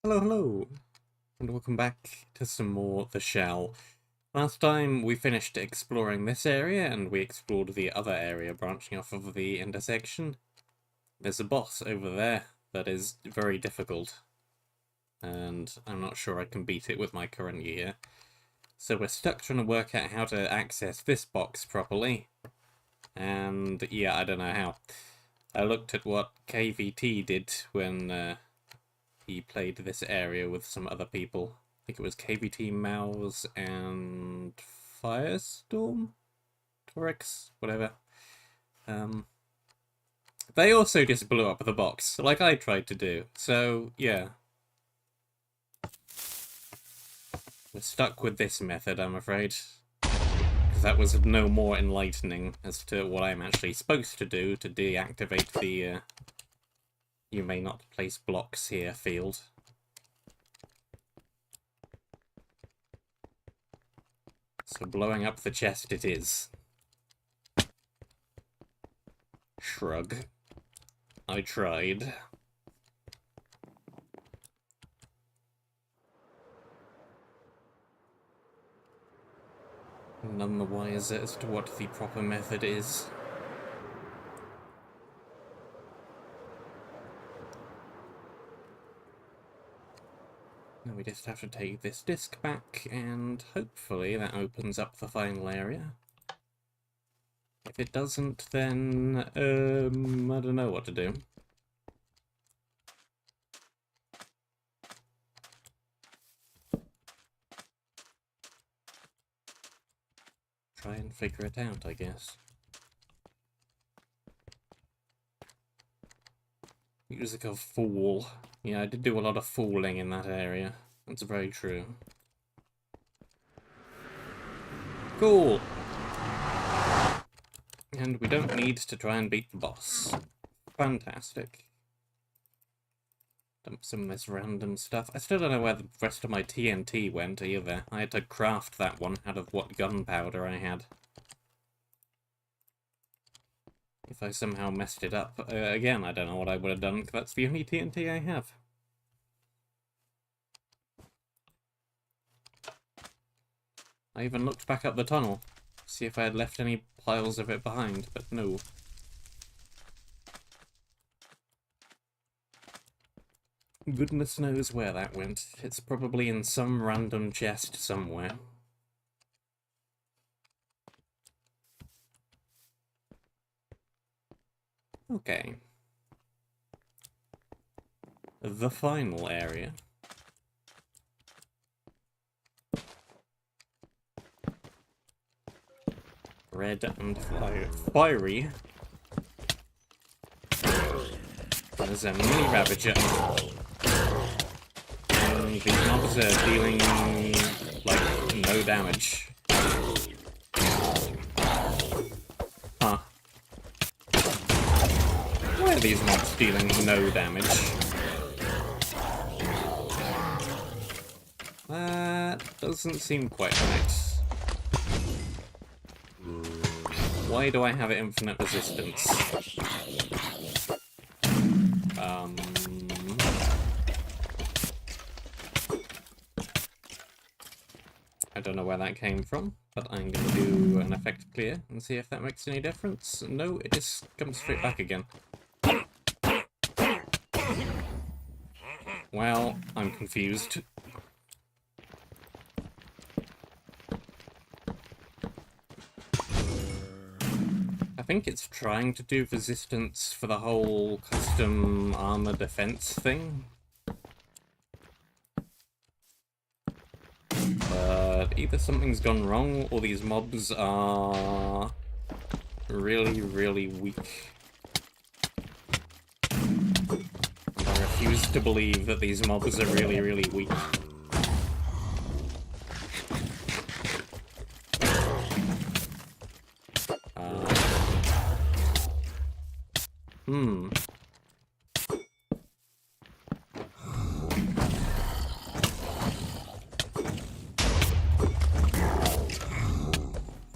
Hello, hello, and welcome back to some more The Shell. Last time we finished exploring this area, and we explored the other area branching off of the intersection. There's a boss over there that is very difficult, and I'm not sure I can beat it with my current gear. So we're stuck trying to work out how to access this box properly, and yeah, I don't know how. I looked at what KVT did when he played this area with some other people. I think it was KVT, Mouse, and Firestorm? Torix? Whatever. They also just blew up the box, like I tried to do. So, yeah. We're stuck with this method, I'm afraid. Because that was no more enlightening as to what I'm actually supposed to do to deactivate the you may not place blocks here field. So blowing up the chest it is. Shrug. I tried. None the wiser as to what the proper method is. Now we just have to take this disc back, and hopefully that opens up the final area. If it doesn't, then, I don't know what to do. Try and figure it out, I guess. Music of Fool. Yeah, I did do a lot of fooling in that area. That's very true. Cool! And we don't need to try and beat the boss. Fantastic. Dump some of this random stuff. I still don't know where the rest of my TNT went either. I had to craft that one out of what gunpowder I had. If I somehow messed it up, again, I don't know what I would have done, because that's the only TNT I have. I even looked back up the tunnel, to see if I had left any piles of it behind, but no. Goodness knows where that went. It's probably in some random chest somewhere. Okay. The final area. Red and fiery. There's a mini Ravager. And these mobs are dealing, like, no damage. Huh. Why are these mobs dealing no damage? That doesn't seem quite right. Why do I have infinite resistance? I don't know where that came from, but I'm going to do an effect clear and see if that makes any difference. No, it just comes straight back again. Well, I'm confused. I think it's trying to do resistance for the whole custom armor defense thing. But either something's gone wrong, or these mobs are really, really weak. I refuse to believe that these mobs are really, really weak.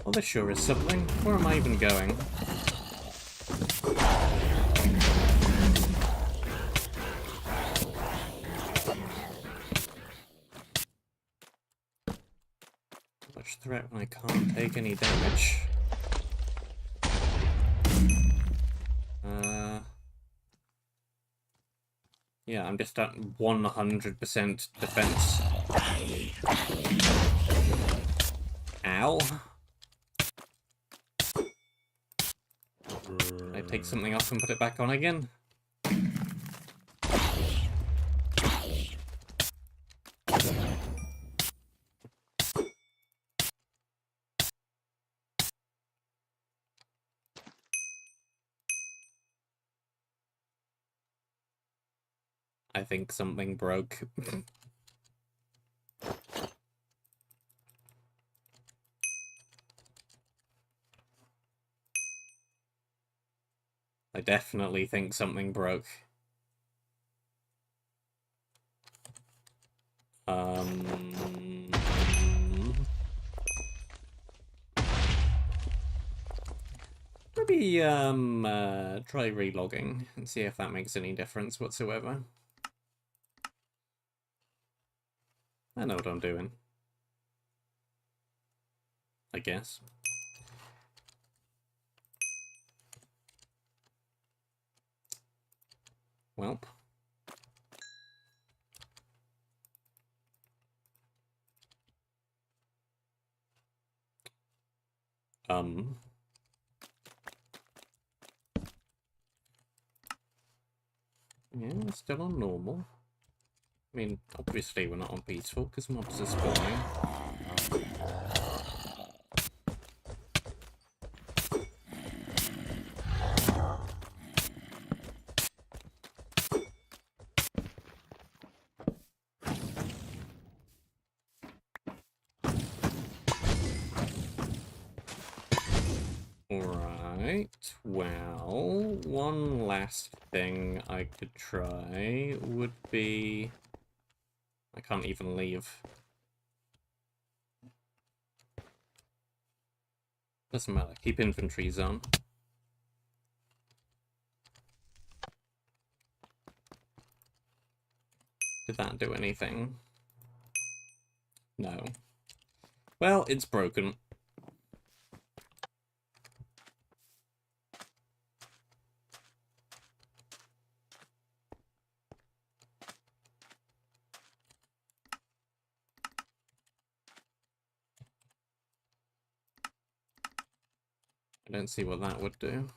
Well, this sure is something. Where am I even going? threat when I can't take any damage. Yeah, I'm just at 100% defense. Ow. I take something off and put it back on again. I think something broke. I definitely think something broke. Maybe, try relogging and see if that makes any difference whatsoever. I know what I'm doing. I guess. Welp. Yeah, we're still on normal. I mean, obviously we're not on peaceful, because mobs are spawning. Alright, well, one last thing I could try would be... I can't even leave. Doesn't matter, keep inventories on. Did that do anything? No. Well, it's broken. I don't see what that would do.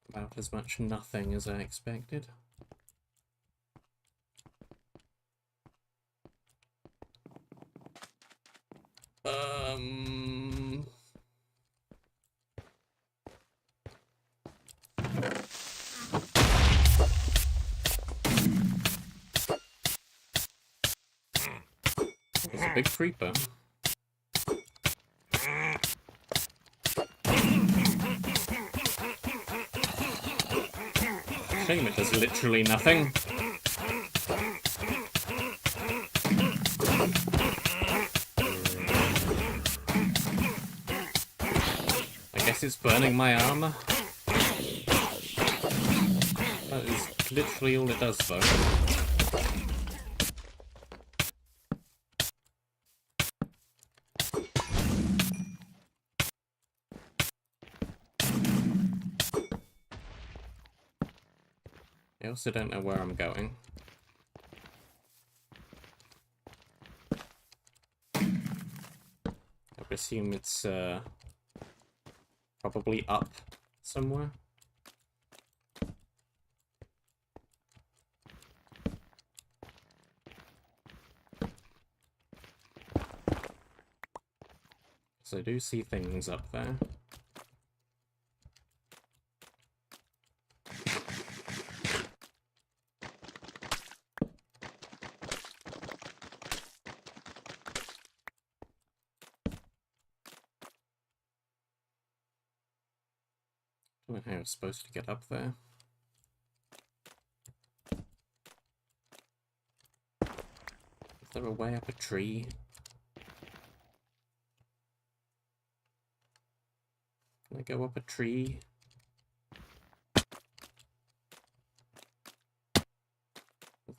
About as much nothing as I expected. There's a big creeper. Shame it does literally nothing. I guess it's burning my armor. That is literally all it does, though. I also don't know where I'm going. I would assume it's probably up somewhere. So I do see things up there. I don't know how I was supposed to get up there. Is there a way up a tree? Can I go up a tree?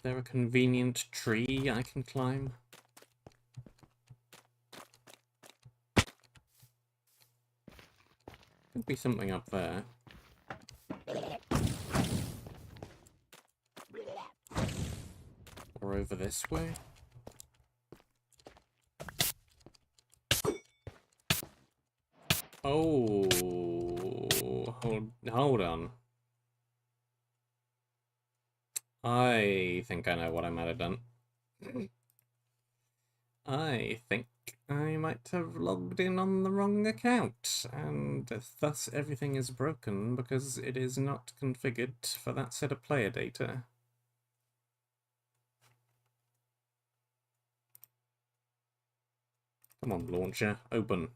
there a convenient tree I can climb? Could be something up there. Or over this way? Oh, hold on. I think I know what I might have done. I think I might have logged in on the wrong account, and thus everything is broken because it is not configured for that set of player data. Come on, launcher, open.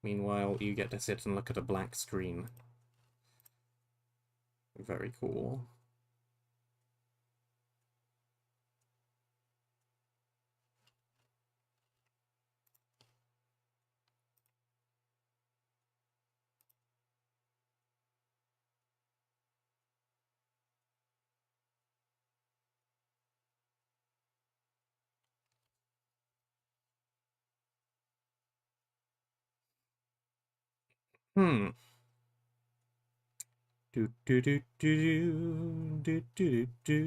Meanwhile, you get to sit and look at a black screen. Very cool. Hmm. Do do do do do do do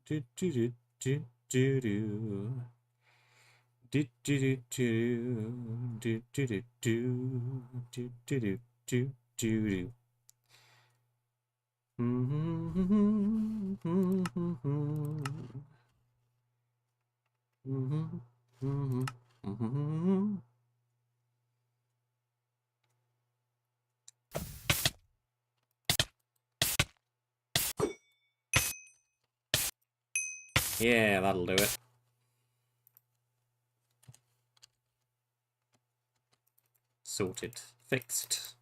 do do do do do. Do do do do do do do do do do do do do. Yeah, that'll do it. Sorted. Fixed.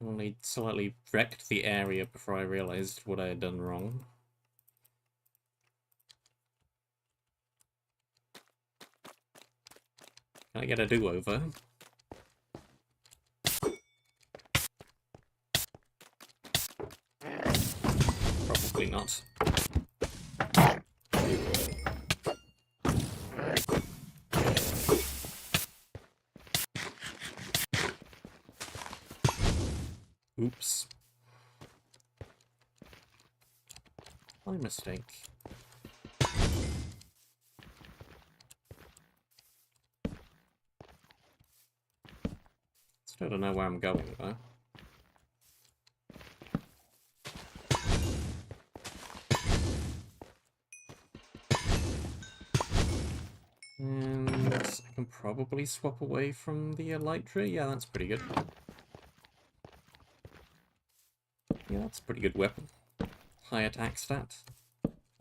Only slightly wrecked the area before I realized what I had done wrong. Can I get a do-over? Probably not. Oops. My mistake. Still don't know where I'm going, though. And I can probably swap away from the elytra. Yeah, that's pretty good. Yeah, that's a pretty good weapon. High attack stat.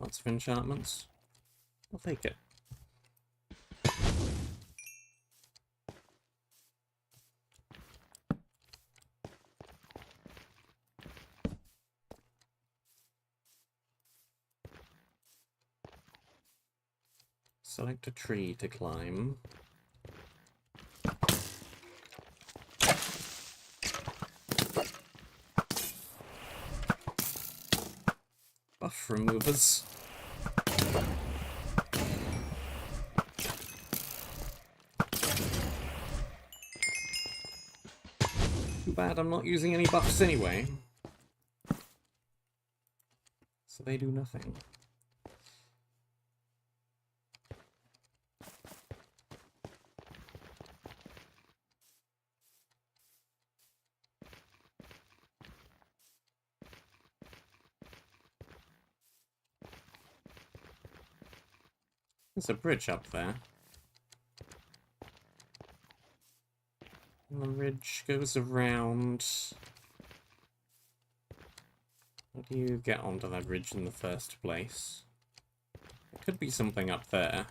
Lots of enchantments. I'll take it. Select a tree to climb. Buff removers. Too bad I'm not using any buffs anyway. So they do nothing. There's a bridge up there. And the ridge goes around. How do you get onto that ridge in the first place? There could be something up there.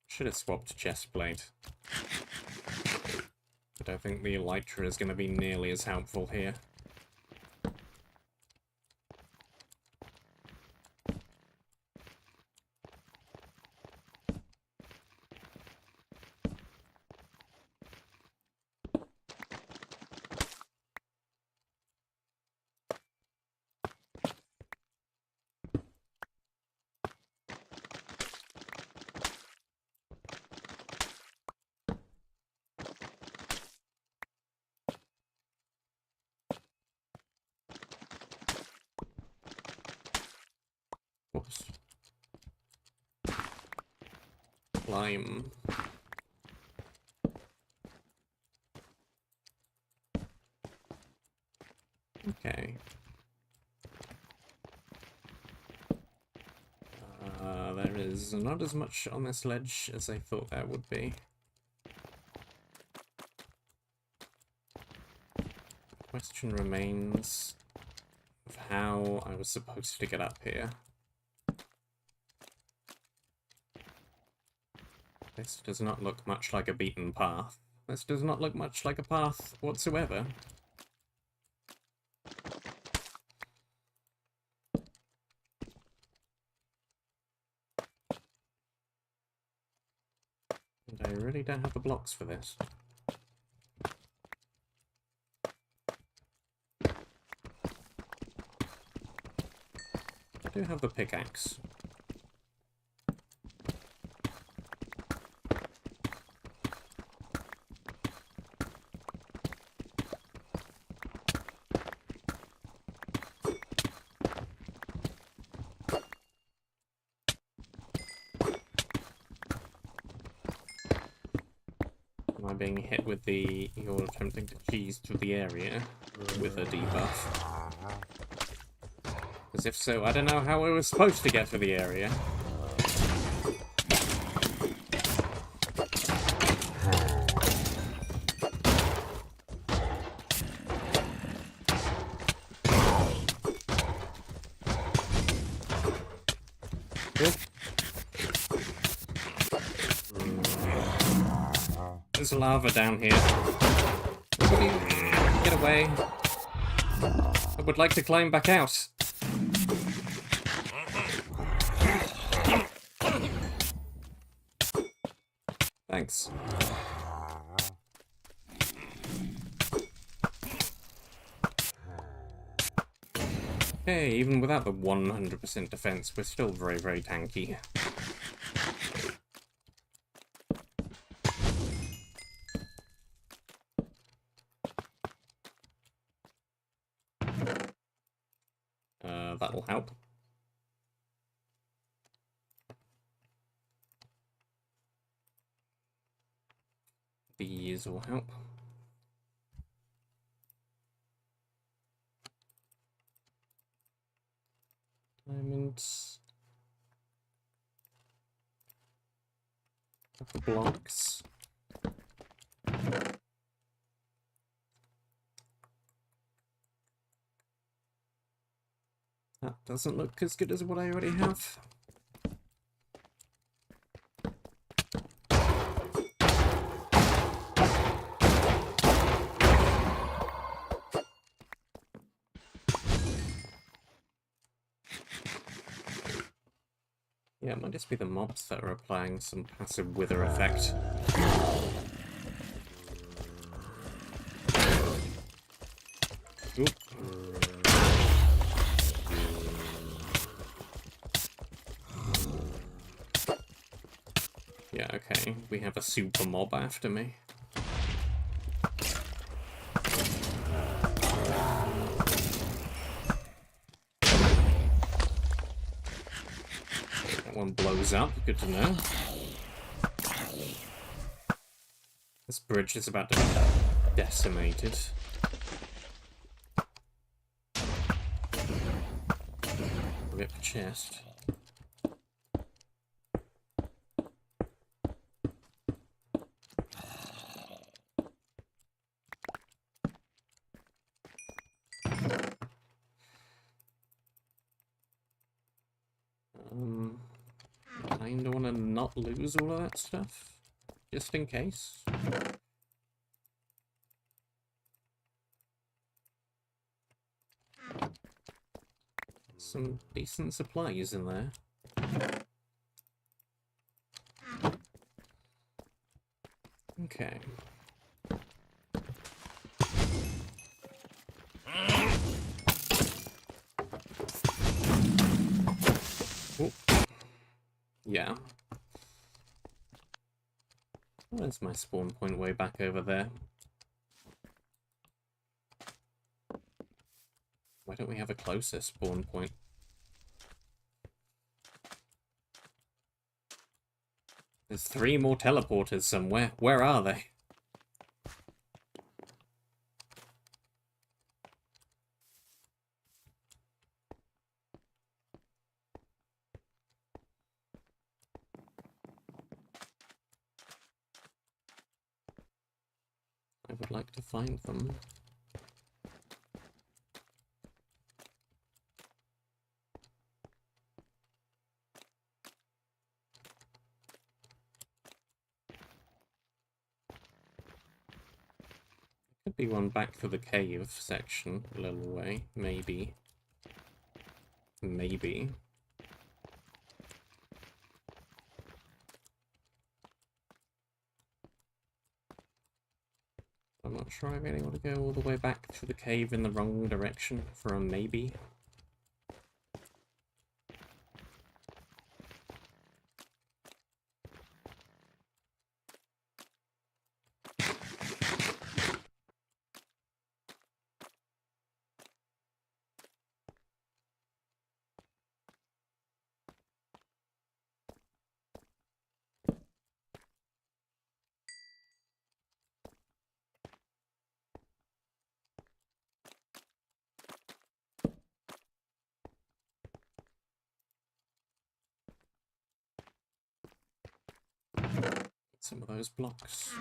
Should have swapped chestplate. But I think the elytra is going to be nearly as helpful here. climb. Okay. There is not as much on this ledge as I thought there would be. Question remains of how I was supposed to get up here. This does not look much like a beaten path. This does not look much like a path whatsoever. And I really don't have the blocks for this. I do have the pickaxe. Am I being hit with the... You're attempting to cheese through the area with a debuff? Because if so, I don't know how we were supposed to get through the area. There's lava down here. Everybody, get away. I would like to climb back out. Thanks. Okay, even without the 100% defense, we're still very, very tanky. That'll help. These will help. Diamonds. Couple blocks. That doesn't look as good as what I already have. Yeah, it might just be the mobs that are applying some passive wither effect. Oop. Yeah, okay. We have a super mob after me. That one blows up. Good to know. This bridge is about to be decimated. Rip chest. Kinda wanna not lose all of that stuff, just in case. Some decent supplies in there. Okay. Ooh. Yeah. Where's my spawn point way back over there? Why don't we have a closer spawn point? There's 3 more teleporters somewhere. Where are they? I would like to find them. Could be one back to the cave section, a little way, maybe. Maybe. I'm not sure I really want to go all the way back to the cave in the wrong direction for a maybe. Some of those blocks.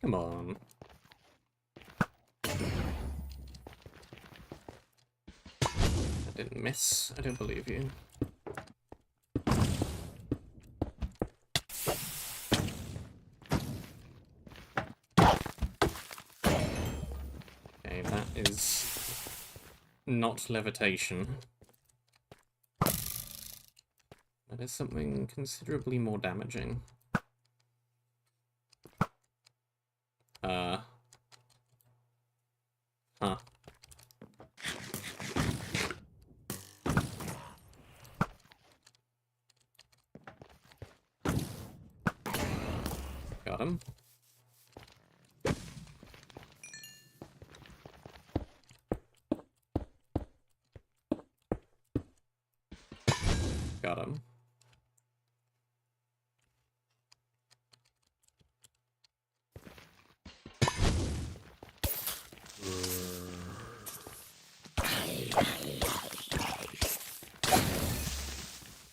Come on. I didn't miss. I don't believe you. Okay, that is not levitation. That is something considerably more damaging. Huh. Got him. Got him.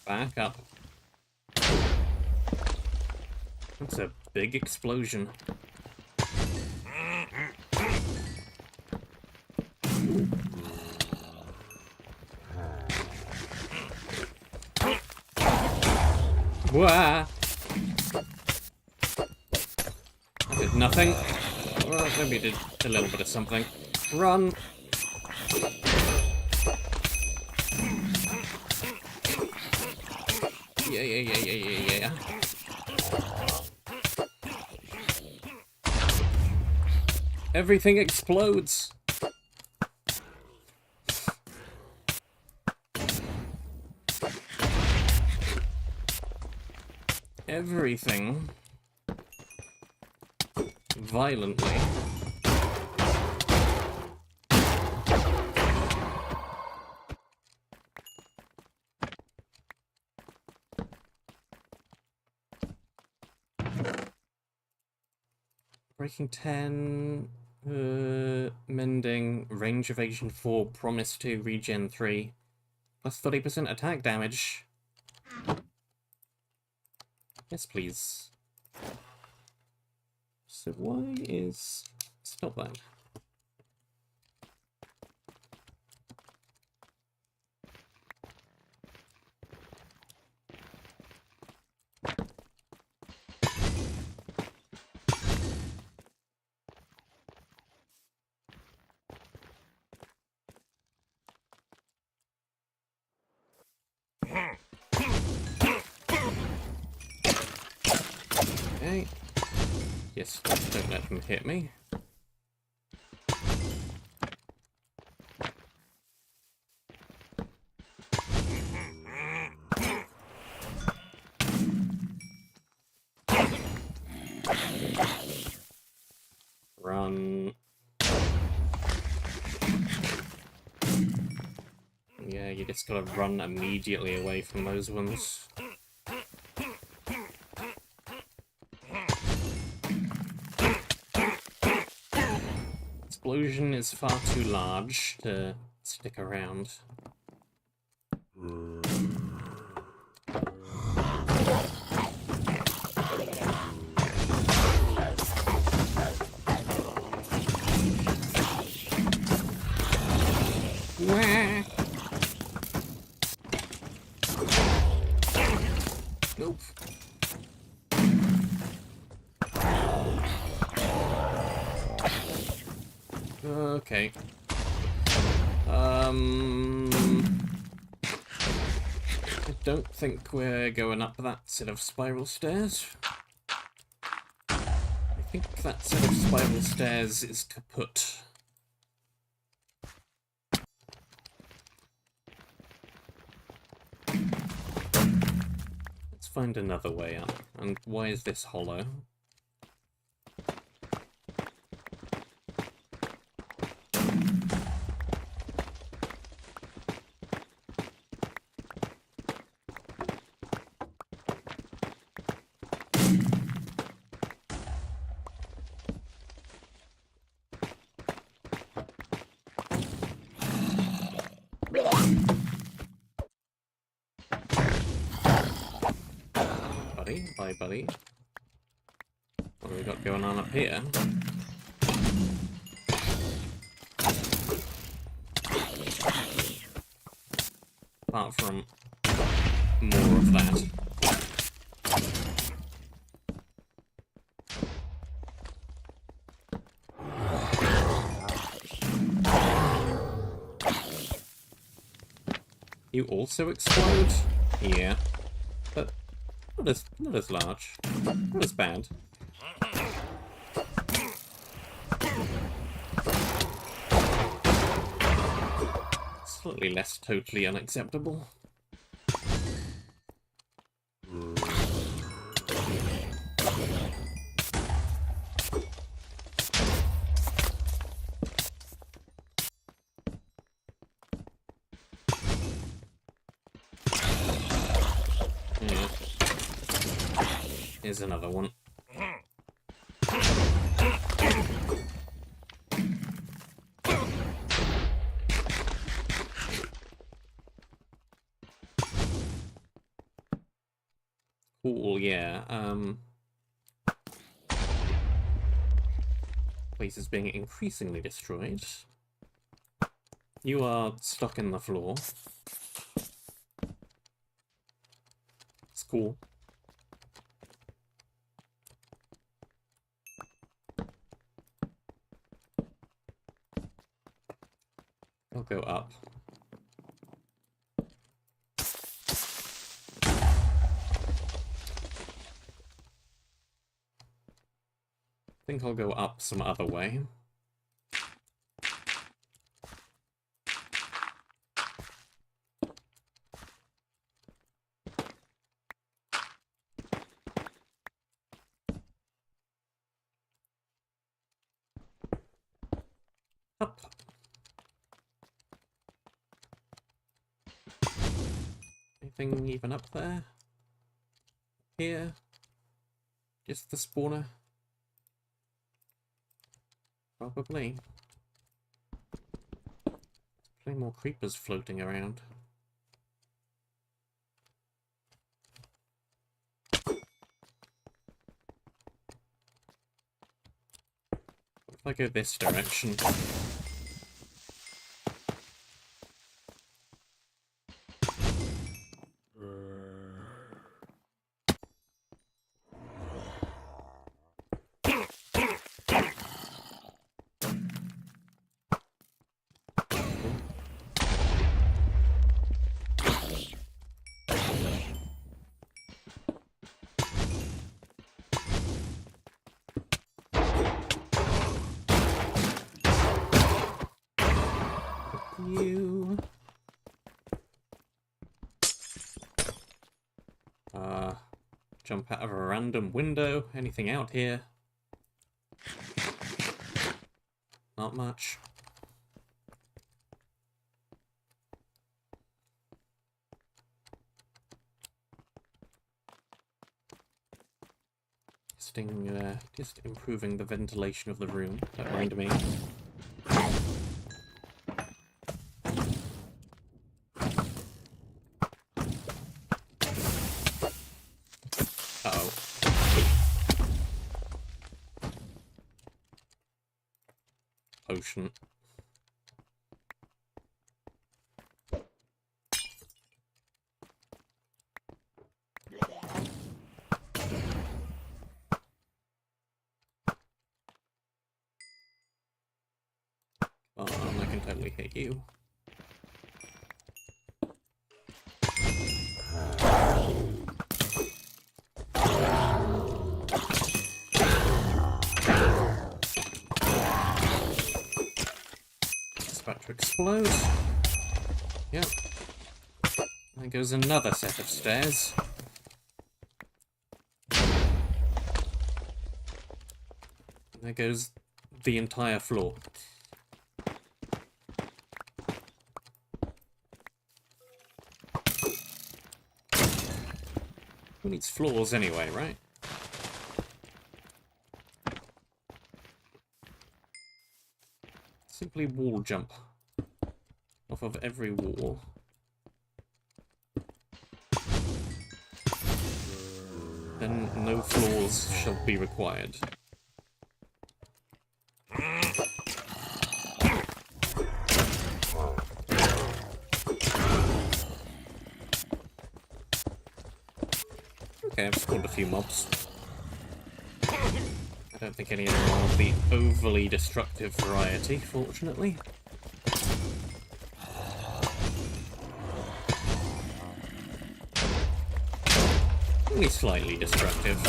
Back up. That's a big explosion. Wah! I did nothing. Well, maybe did a little bit of something. Run! Yeah. Everything explodes! Everything. Violently. Breaking 10, mending, range evasion 4, promise 2, regen 3, plus 30% attack damage. Yes, please. So why is... Stop that. Okay. Yes, don't let them hit me. Run. Yeah, you you just gotta run immediately away from those ones. Explosion is far too large to stick around. Nope. Okay. I don't think we're going up that set of spiral stairs. I think that set of spiral stairs is kaput. Let's find another way up. And why is this hollow? Bye, buddy. What have we got going on up here? Apart from more of that. You also explode? Yeah. But not as large. Not as bad. Slightly less totally unacceptable. Yeah. Here's another one. Cool, yeah. Place is being increasingly destroyed. You are stuck in the floor. It's cool. I'll go up. I think I'll go up some other way. Up. Anything even up there? Here? Just the spawner? Probably. Plenty more creepers floating around. What if I go this direction? You. Jump out of a random window. Anything out here? Not much. Just improving the ventilation of the room. Don't mind me. Uh-oh. Potion. Oh, I can totally hit you. It's about to explode. Yep. There goes another set of stairs. There goes the entire floor. Who needs floors anyway, right? Simply wall jump off of every wall. Then no floors shall be required. Okay, I've spawned a few mobs. I don't think any of them are of the overly destructive variety, fortunately. Only slightly destructive.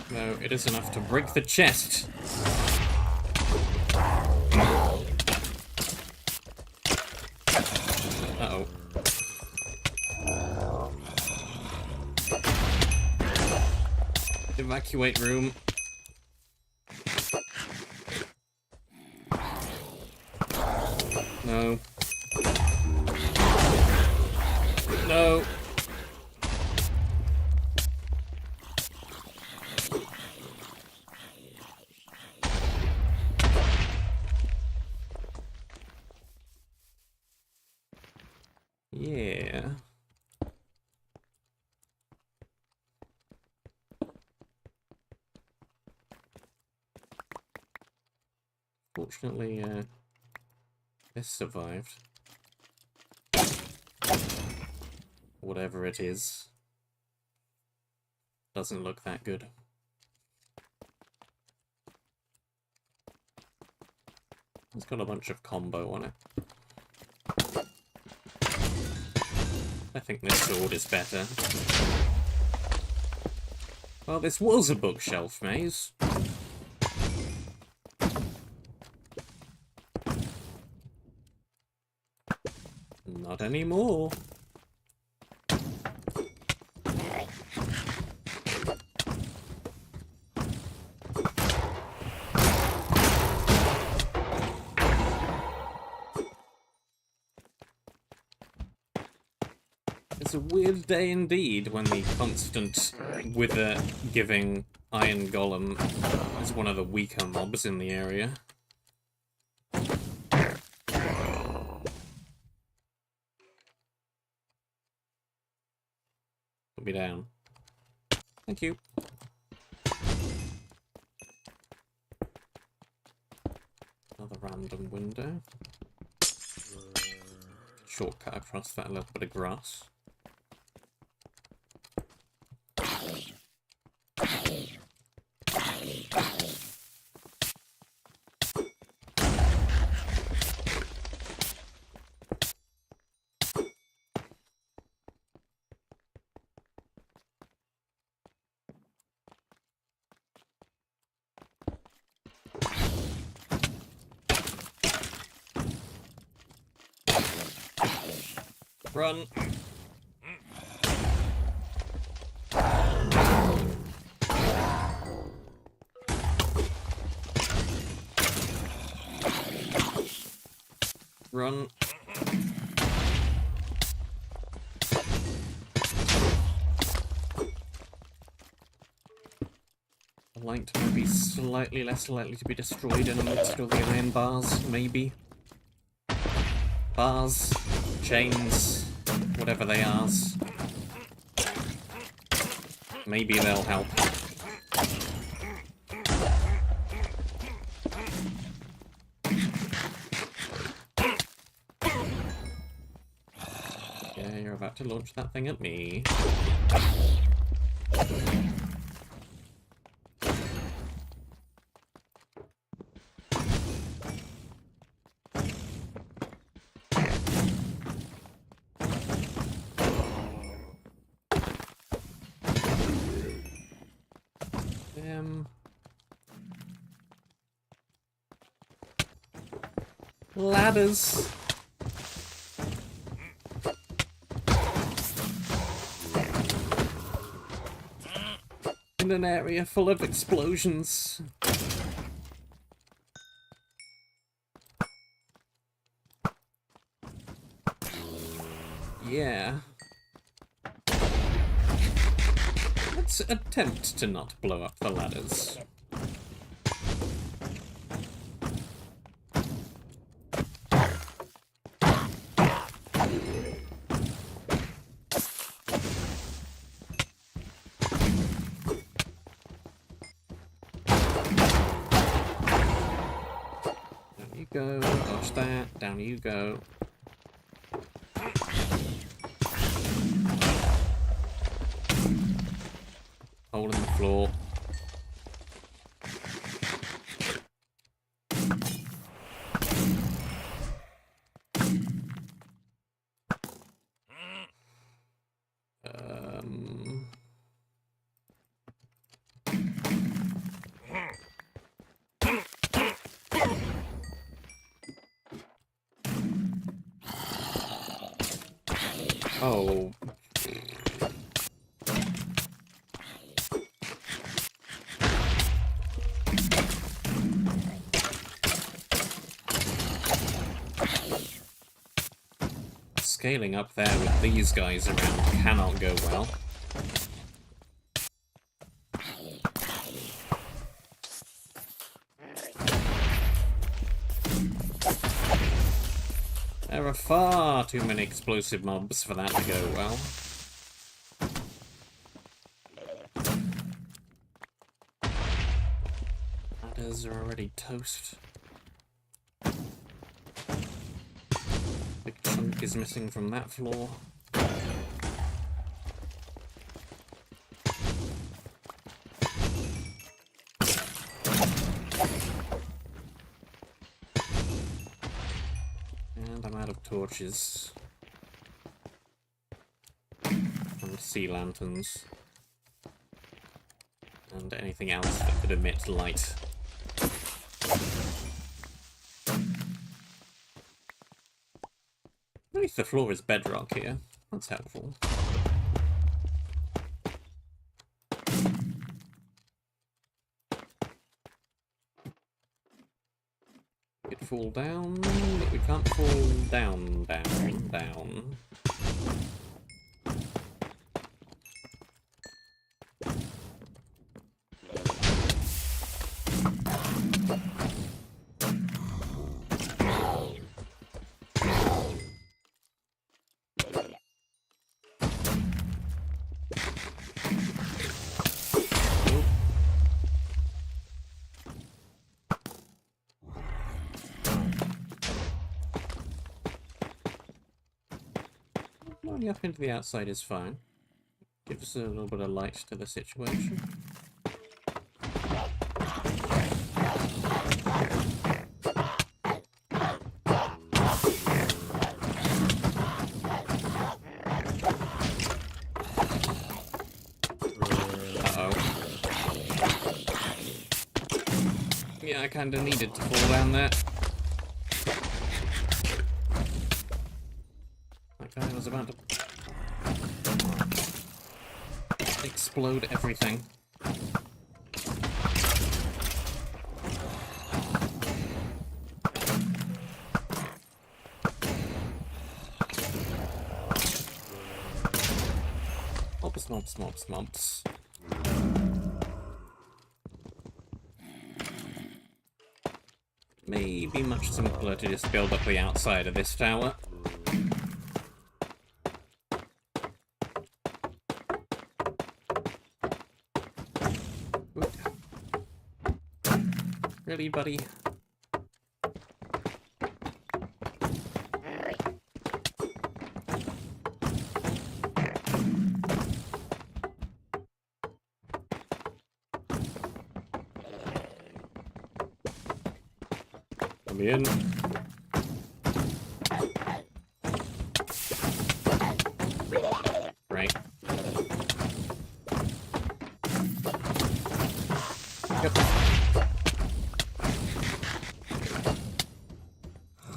No, it is enough to break the chest. Uh-oh. Evacuate room. No. No. Yeah. Fortunately, this survived. Whatever it is. Doesn't look that good. It's got a bunch of combo on it. I think this sword is better. Well, this was a bookshelf maze. Not anymore. It's a weird day indeed when the constant wither-giving iron golem is one of the weaker mobs in the area. Put me down. Thank you. Another random window. Shortcut across that little bit of grass. Run! Run. light might be slightly less likely to be destroyed in amongst all the iron bars, maybe. Bars, chains, whatever they are. Maybe they'll help. Yeah, you're about to launch that thing at me. Ladders. In an area full of explosions. Yeah. Let's attempt to not blow up the ladders. Go, dodge that, down you go. Hole in the floor. Oh. Scaling up there with these guys around cannot go well. There are far too many explosive mobs for that to go well. Ladders are already toast. Big chunk is missing from that floor. And I'm out of torches. And sea lanterns. And anything else that could emit light. At least the floor is bedrock here. That's helpful. We could fall down, but we can't fall down, down, down. Blowing up into the outside is fine. Gives a little bit of light to the situation. Yeah, I kinda needed to fall down there. That guy was about to explode everything. Mobs, mobs, mobs, mobs. may be much simpler to just build up the outside of this tower. Really, buddy? Come in. Right. Yep.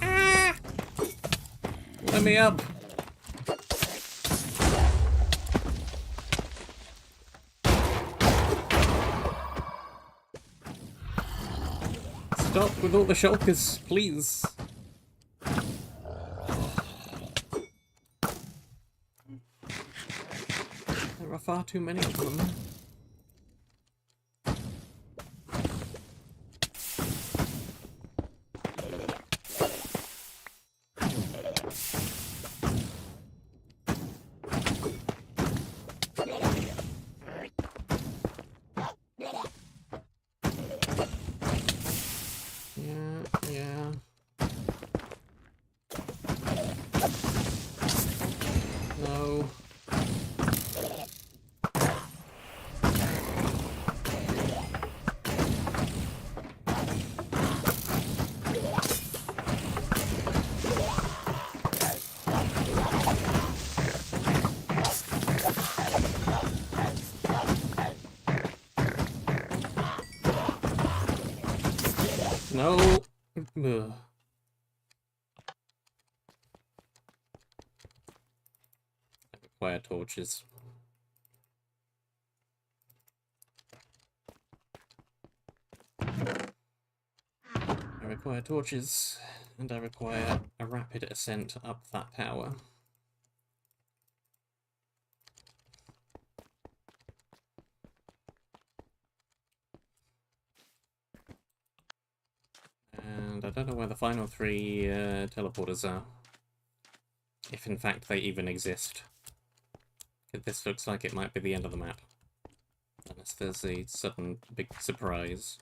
Ah! Let me up. Stop with all the shulkers, please. There are far too many of them. Yeah. No. No. Ugh. I require torches. I require torches, and I require a rapid ascent up that tower. And I don't know where the final three teleporters are. If in fact they even exist. This looks like it might be the end of the map. Unless there's a sudden big surprise.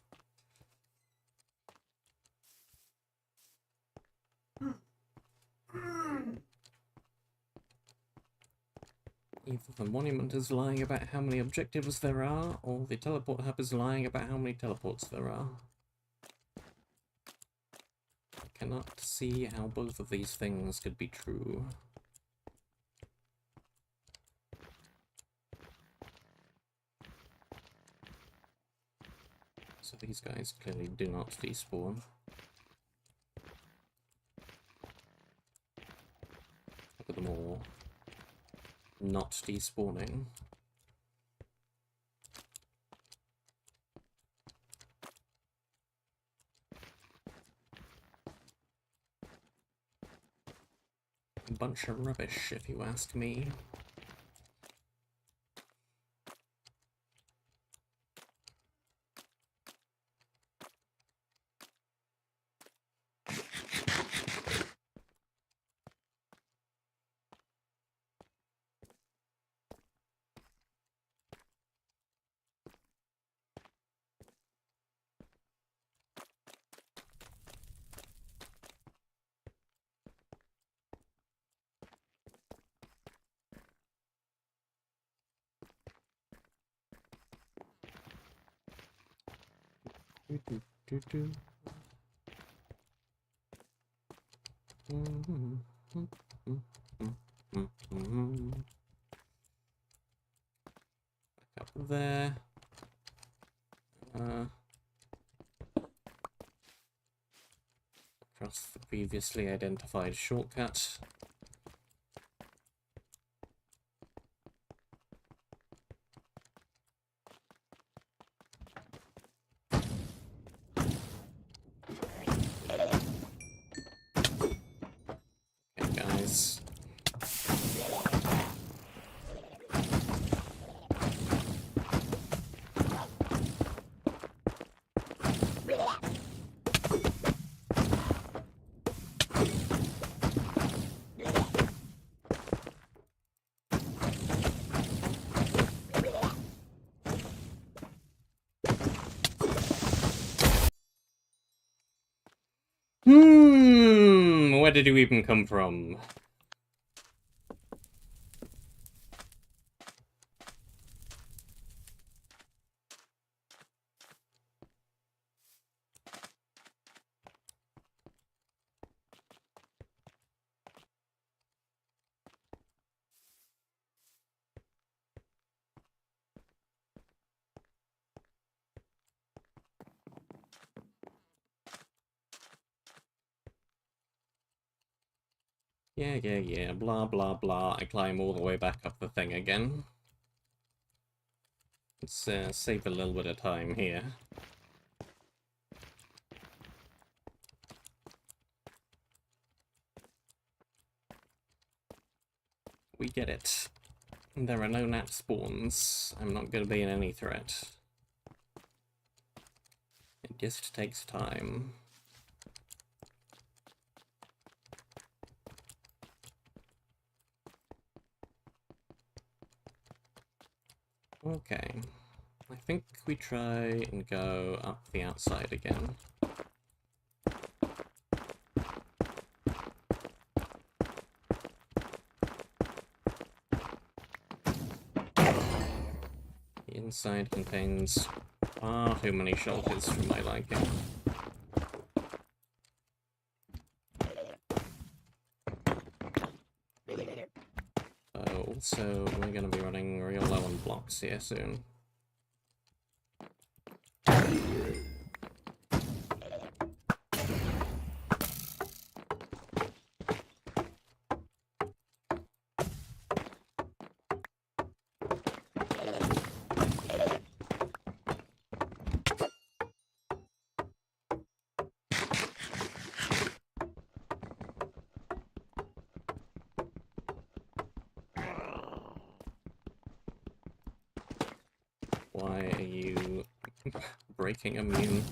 Either the monument is lying about how many objectives there are, or the teleport hub is lying about how many teleports there are. I cannot see how both of these things could be true. So these guys clearly do not despawn. Look at them all. Not despawning. A bunch of rubbish, if you ask me. Back up there. Across the previously identified shortcut. Guys. Where did you even come from? Yeah, blah, blah, blah. I climb all the way back up the thing again. Let's save a little bit of time here. We get it. There are no gnat spawns. I'm not going to be in any threat. It just takes time. Okay. I think we try and go up the outside again. The inside contains far too many shelters for my liking. Also, we're going to be running real low on blocks here soon. Why are you breaking immune?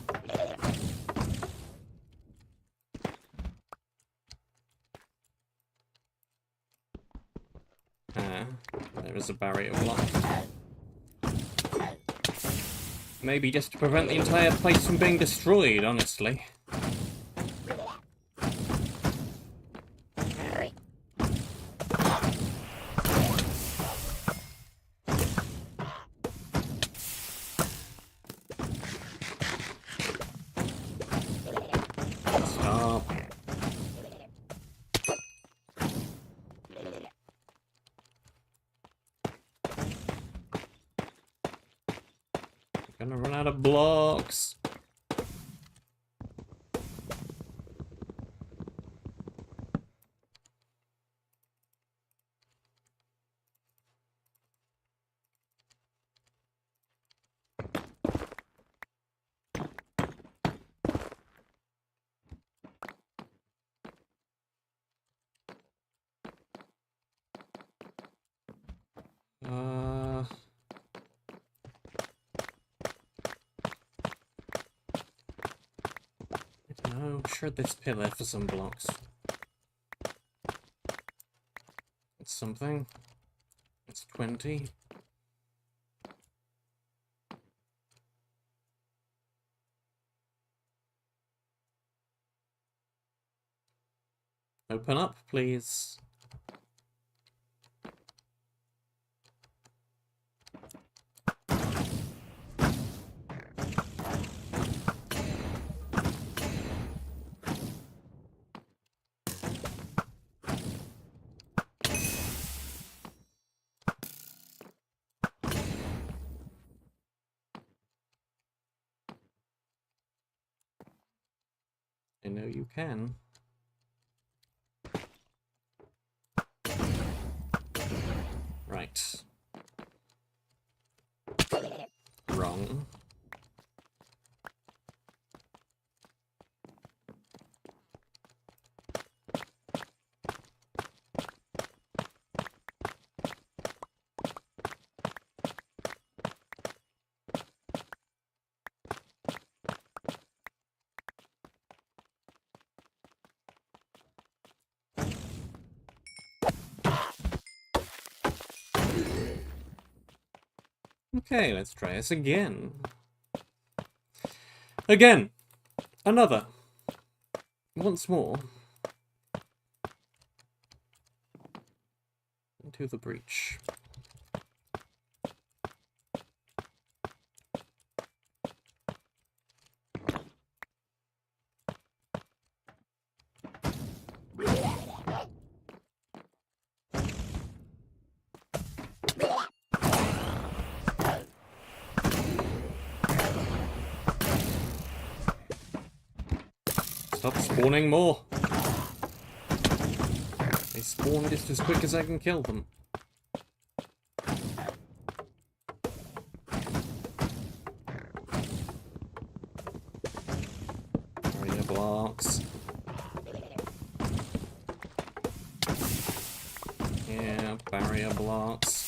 Ah, there is a barrier block. Maybe just to prevent the entire place from being destroyed, honestly. Stop. I'm gonna run out of blocks. I'm sure this pillar for some blocks. It's something. It's 20. Open up, please. I know you can. Right. Wrong. Okay, let's try this again. Again! Another! once more into the breach. Stop spawning more. They spawn just as quick as I can kill them. Barrier blocks. Yeah, barrier blocks.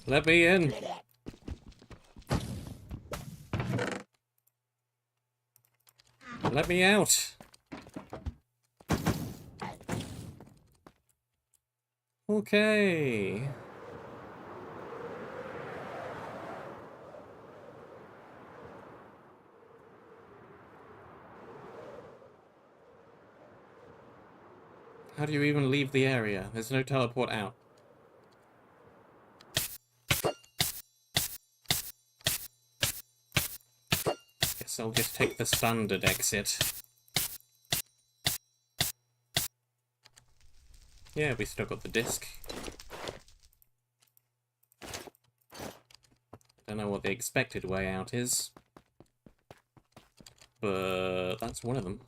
Let me in. Let me out. Okay. How do you even leave the area? There's no teleport out. Guess I'll just take the standard exit. Yeah, we still got the disc. Don't know what the expected way out is, but that's one of them.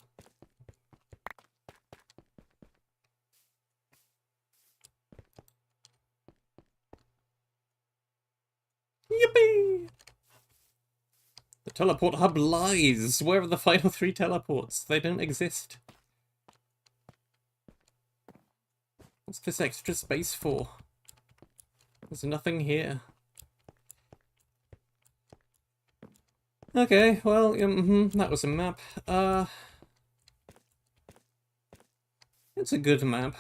Yippee! The teleport hub lies! Where are the final 3 teleports? They don't exist. What's this extra space for? There's nothing here. Okay, well, that was a map. It's a good map.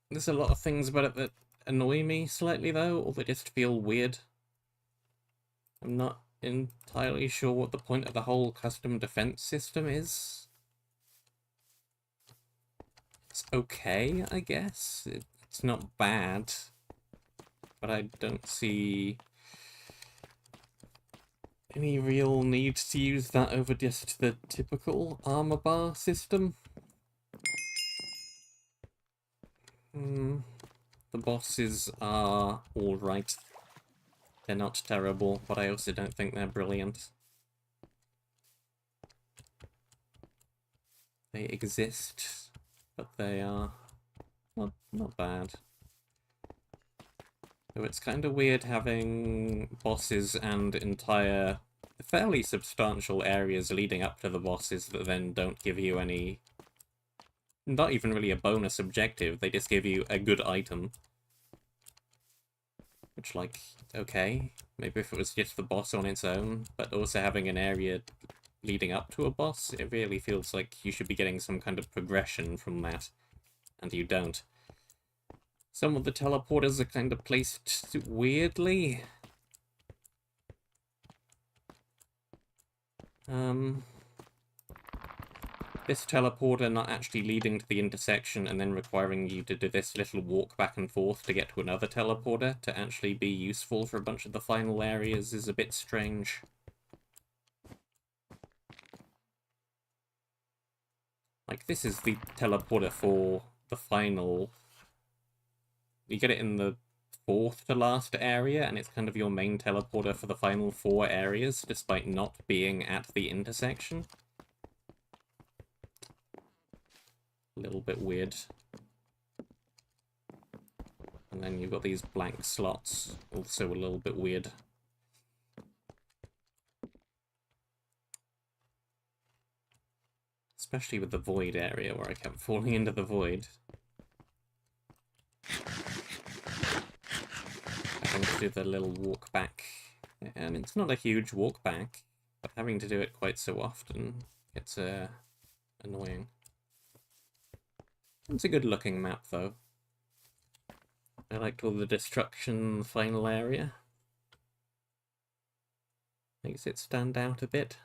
There's a lot of things about it that annoy me slightly, though, or they just feel weird. I'm not entirely sure what the point of the whole custom defense system is. It's okay, I guess. It's not bad, but I don't see any real need to use that over just the typical armor bar system. The bosses are alright. They're not terrible, but I also don't think they're brilliant. They exist, but they are not bad. So it's kind of weird having bosses and entire, fairly substantial areas leading up to the bosses that then don't give you any... Not even really a bonus objective, they just give you a good item. Which, like, okay, maybe if it was just the boss on its own, but also having an area leading up to a boss, it really feels like you should be getting some kind of progression from that, and you don't. Some of the teleporters are kind of placed weirdly. This teleporter not actually leading to the intersection and then requiring you to do this little walk back and forth to get to another teleporter to actually be useful for a bunch of the final areas is a bit strange. Like, this is the teleporter for the final... You get it in the 4th to last area, and it's kind of your main teleporter for the final 4 areas, despite not being at the intersection. A little bit weird. And then you've got these blank slots, also a little bit weird. Especially with the void area, where I kept falling into the void. having to do the little walk back. And it's not a huge walk back, but having to do it quite so often gets annoying. It's a good looking map though. I liked all the destruction in the final area. Makes it stand out a bit.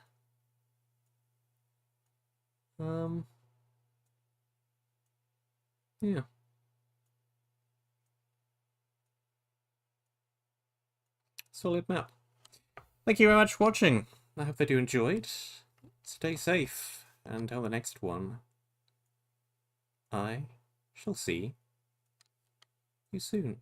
Yeah. Solid map. Thank you very much for watching. I hope that you enjoyed. Stay safe, and until the next one, I shall see you soon.